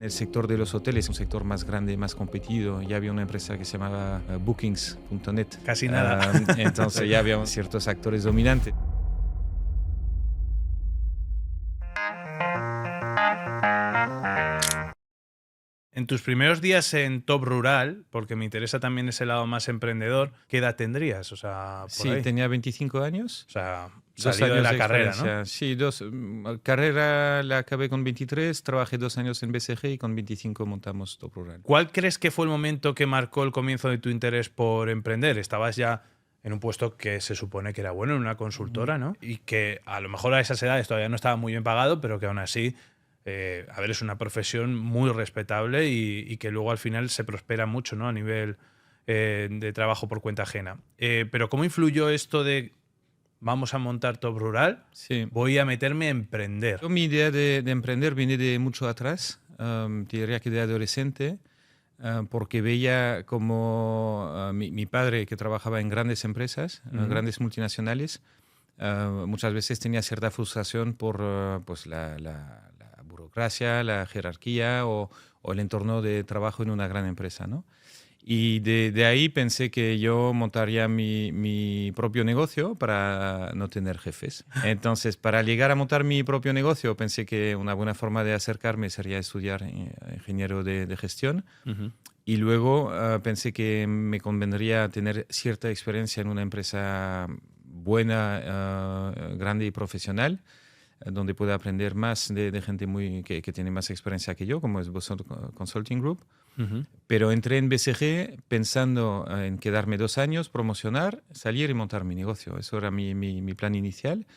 El sector de los hoteles es un sector más grande, más competido. Ya había una empresa que se llamaba Bookings.net. Casi nada. Entonces ya había ciertos actores dominantes. En tus primeros días en Top Rural, porque me interesa también ese lado más emprendedor, ¿qué edad tendrías? O sea, por Sí, ahí. tenía 25 años. O sea, 2 salido de años la de carrera, ¿no? experiencia. Sí, carrera la acabé con 23, trabajé 2 años en BCG y con 25 montamos Top Rural. ¿Cuál crees que fue el momento que marcó el comienzo de tu interés por emprender? Estabas ya en un puesto que se supone que era bueno, en una consultora, ¿no? Y que a lo mejor a esas edades todavía no estaba muy bien pagado, pero que aún así, a ver, es una profesión muy respetable y que luego al final se prospera mucho, ¿no? A nivel de trabajo por cuenta ajena. Pero ¿cómo influyó esto de vamos a montar Top Rural, Sí. voy a meterme a emprender? Mi idea de emprender viene de mucho atrás, te diría que de adolescente, porque veía como mi padre, que trabajaba en grandes empresas, grandes multinacionales, muchas veces tenía cierta frustración por pues la burocracia, la jerarquía o el entorno de trabajo en una gran empresa, ¿no? Y de ahí pensé que yo montaría mi propio negocio para no tener jefes. Entonces, para llegar a montar mi propio negocio, pensé que una buena forma de acercarme sería estudiar ingeniero de gestión. Ujú. Y luego pensé que me convendría tener cierta experiencia en una empresa buena, grande y profesional, donde pueda aprender más de gente que tiene más experiencia que yo, como es Boston Consulting Group. Ujú. Pero entré en BCG pensando en quedarme 2 años, promocionar, salir y montar mi negocio. Eso era mi plan inicial.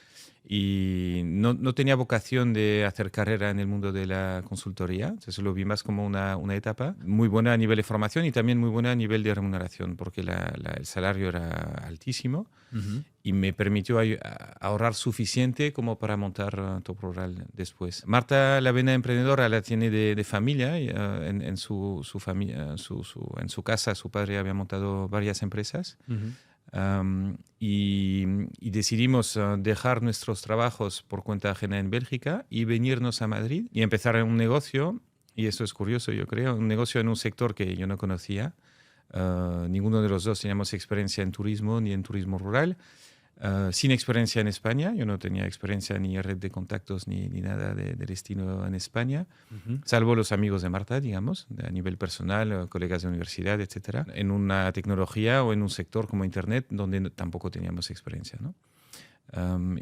Y no tenía vocación de hacer carrera en el mundo de la consultoría. Entonces lo vi más como una etapa muy buena a nivel de formación y también muy buena a nivel de remuneración, porque el salario era altísimo Ujú. y me permitió ahorrar suficiente como para montar Top Rural después. Marta, la vena emprendedora, la tiene de familia. En su familia, en su casa, su padre había montado varias empresas. Ujú. Y decidimos dejar nuestros trabajos por cuenta ajena en Bélgica y venirnos a Madrid y empezar un negocio. Y esto es curioso, yo creo, un negocio en un sector que yo no conocía. Ninguno de los dos teníamos experiencia en turismo ni en turismo rural. Sin experiencia en España, yo no tenía experiencia ni red de contactos ni nada de destino en España, Ujú. salvo los amigos de Marta, digamos, a nivel personal, colegas de universidad, etcétera, en una tecnología o en un sector como Internet donde tampoco teníamos experiencia, ¿no?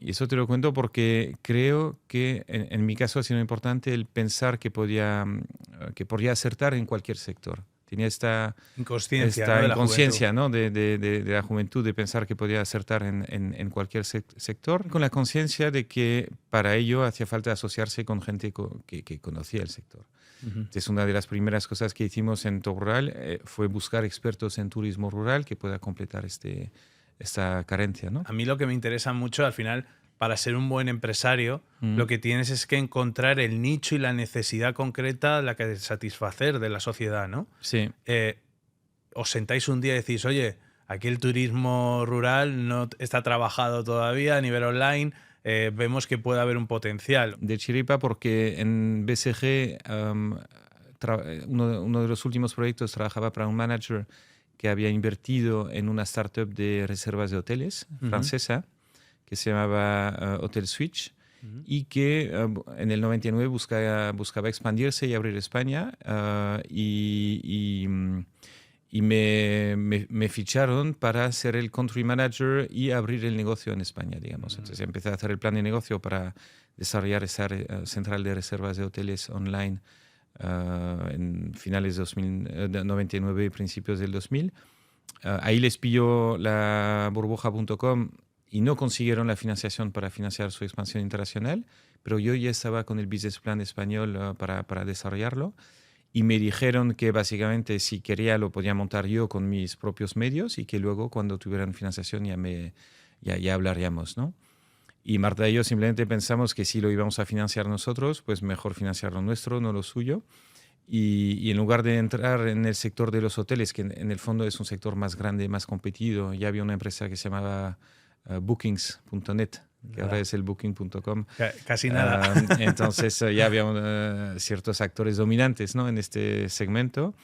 Y eso te lo cuento porque creo que en mi caso ha sido importante el pensar que podía acertar en cualquier sector. Tenía Inconsciencia, ¿no? esta De la juventud. inconsciencia, ¿no? de la juventud de pensar que podía acertar en cualquier sector, con la conciencia de que para ello hacía falta asociarse con gente que conocía el sector. Ujú. Entonces, una de las primeras cosas que hicimos en Top Rural fue buscar expertos en turismo rural que pueda completar esta carencia, ¿no? A mí lo que me interesa mucho, al final, para ser un buen empresario, Mm. lo que tienes es que encontrar el nicho y la necesidad concreta la que satisfacer de la sociedad, ¿no? Sí. Eh, Os sentáis un día y decís, oye, aquí el turismo rural no está trabajado todavía a nivel online, vemos que puede haber un potencial. De chiripa porque en BCG uno de los últimos proyectos trabajaba para un manager que había invertido en una startup de reservas de hoteles Ujú. francesa que se llamaba Hotel Switch Ujú. y que en el 99 buscaba expandirse y abrir España y me ficharon para ser el country manager y abrir el negocio en España, digamos. Entonces empecé a hacer el plan de negocio para desarrollar esa central de reservas de hoteles online en finales de 99 y principios del 2000. Ahí les pilló la burbuja.com y no consiguieron la financiación para financiar su expansión internacional, pero yo ya estaba con el business plan español para desarrollarlo y me dijeron que básicamente si quería lo podía montar yo con mis propios medios y que luego cuando tuvieran financiación ya hablaríamos, ¿no? Y Marta y yo simplemente pensamos que si lo íbamos a financiar nosotros, pues mejor financiar lo nuestro, no lo suyo. Y en lugar de entrar en el sector de los hoteles, que en el fondo es un sector más grande, más competido, ya había una empresa que se llamaba Bookings.net que ahora es el Booking.com. Casi nada. Entonces ya había ciertos actores dominantes, ¿no?, en este segmento.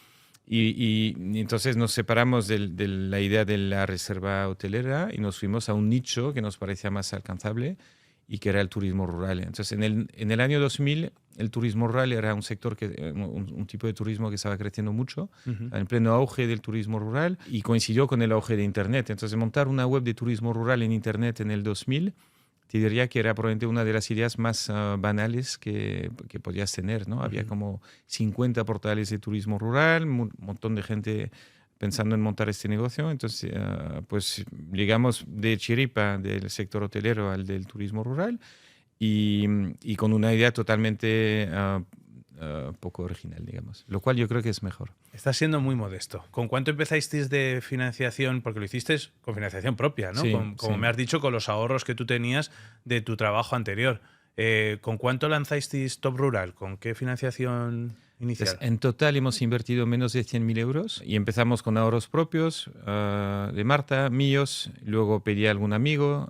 Y entonces nos separamos de la idea de la reserva hotelera y nos fuimos a un nicho que nos parecía más alcanzable y que era el turismo rural. Entonces en el año 2000 el turismo rural era un sector, un tipo de turismo que estaba creciendo mucho, en pleno auge del turismo rural, y coincidió con el auge de Internet. Entonces montar una web de turismo rural en Internet en el 2000, te diría que era probablemente una de las ideas más banales que podías tener, ¿no? Había como 50 portales de turismo rural, un montón de gente pensando en montar este negocio. Entonces, pues llegamos de chiripa del sector hotelero al del turismo rural y con una idea totalmente poco original, digamos, lo cual yo creo que es mejor. Estás siendo muy modesto. ¿Con cuánto empezasteis de financiación? Porque lo hiciste con financiación propia, ¿no? Sí, Como me has dicho, con los ahorros que tú tenías de tu trabajo anterior. ¿Con cuánto lanzasteis Top Rural? ¿Con qué financiación inicial? Pues, en total hemos invertido menos de 100.000 euros y empezamos con ahorros propios de Marta, míos, luego pedí a algún amigo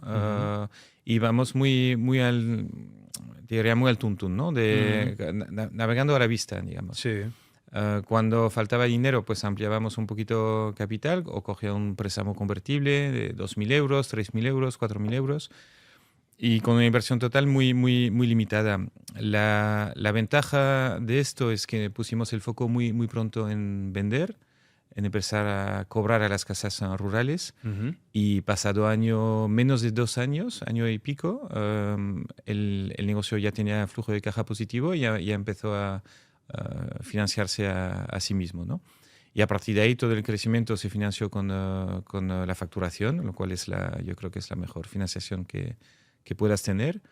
y vamos muy al, diría muy al tuntún, ¿no? Navegando a la vista, digamos. Sí. Cuando faltaba dinero, pues ampliábamos un poquito capital o cogía un préstamo convertible de 2.000 euros, 3.000 euros, 4.000 euros. Y con una inversión total muy limitada. La ventaja de esto es que pusimos el foco muy pronto en vender, en empezar a cobrar a las casas rurales. Y pasado menos de 2 años, año y pico, el negocio ya tenía flujo de caja positivo y ya empezó a financiarse a sí mismo, ¿no? Y a partir de ahí todo el crecimiento se financió con la facturación, lo cual yo creo que es la mejor financiación que puedas tener.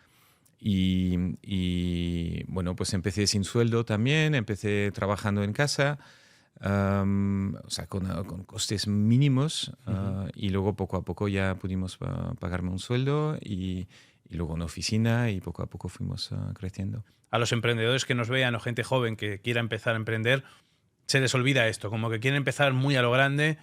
Y bueno, pues empecé sin sueldo también, empecé trabajando en casa, o sea, con costes mínimos, y luego poco a poco ya pudimos pagarme un sueldo y luego una oficina y poco a poco fuimos creciendo. A los emprendedores que nos vean o gente joven que quiera empezar a emprender, se les olvida esto, como que quieren empezar muy a lo grande.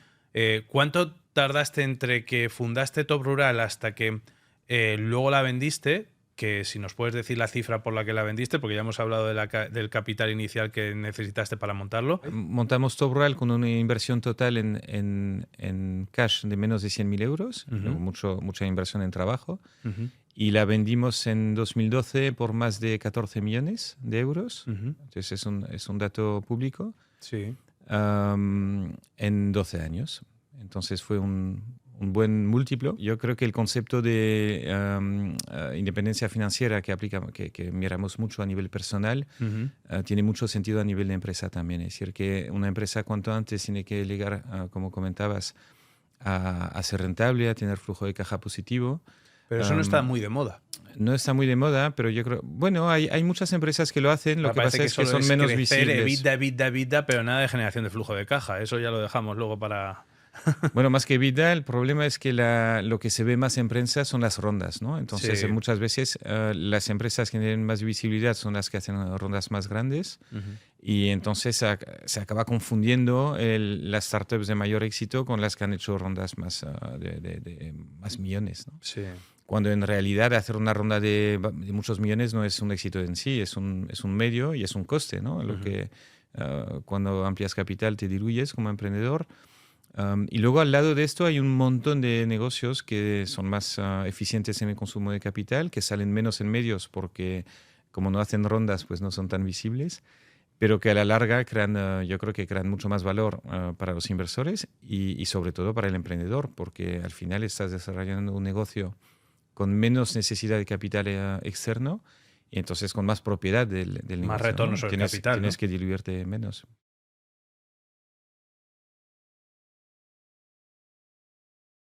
¿Cuánto tardaste entre que fundaste Top Rural hasta que luego la vendiste? Que si nos puedes decir la cifra por la que la vendiste, porque ya hemos hablado del capital inicial que necesitaste para montarlo. Montamos Top Rural con una inversión total en cash de menos de 100.000 euros, mucha inversión en trabajo, y la vendimos en 2012 por más de 14 millones de euros. Entonces es un dato público. Sí. En 12 años. Entonces fue un buen múltiplo. Yo creo que el concepto de independencia financiera que miramos mucho a nivel personal tiene mucho sentido a nivel de empresa también. Es decir, que una empresa cuanto antes tiene que llegar, como comentabas, a ser rentable, a tener flujo de caja positivo. Pero eso no está muy de moda. No está muy de moda, pero yo creo... Bueno, hay muchas empresas que lo hacen, lo que pasa es que son menos visibles. EBITDA, pero nada de generación de flujo de caja. Eso ya lo dejamos luego para... Bueno, más que vida, el problema es que lo que se ve más en prensa son las rondas, ¿no? Entonces, muchas veces las empresas que tienen más visibilidad son las que hacen rondas más grandes y entonces se acaba confundiendo las startups de mayor éxito con las que han hecho rondas más de más millones, ¿no? Sí. Cuando en realidad hacer una ronda de muchos millones no es un éxito en sí, es un medio y es un coste, ¿no? Lo que cuando amplias capital te diluyes como emprendedor. Y luego al lado de esto hay un montón de negocios que son más eficientes en el consumo de capital, que salen menos en medios porque como no hacen rondas pues no son tan visibles, pero que a la larga yo creo que crean mucho más valor para los inversores y sobre todo para el emprendedor, porque al final estás desarrollando un negocio con menos necesidad de capital externo y entonces con más propiedad del negocio. Más retorno sobre el capital. Tienes que diluirte menos.